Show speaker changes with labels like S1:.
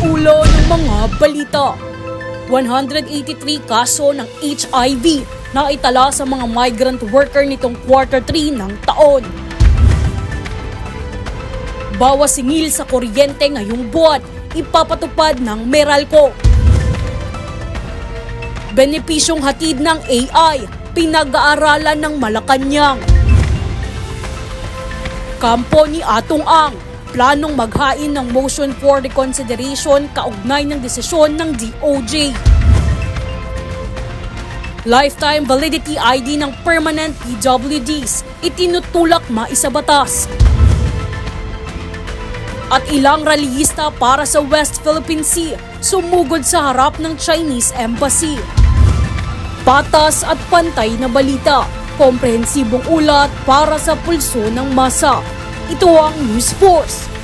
S1: ulo ng mga balita. 183 kaso ng HIV na itala sa mga migrant worker nitong Q3 ng taon. Bawas singil sa kuryente ngayong buwan, ipapatupad ng Meralco. Benepisyong hatid ng AI, pinag-aaralan ng Malacanang. Kampo ni Atong Ang, planong maghain ng motion for reconsideration kaugnay ng desisyon ng DOJ. Lifetime validity ID ng permanent PWDs, itinutulak maisabatas. At ilang rallyista para sa West Philippine Sea, sumugod sa harap ng Chinese Embassy. Patas at pantay na balita, komprehensibong ulat para sa pulso ng masa. Ito ang News Force.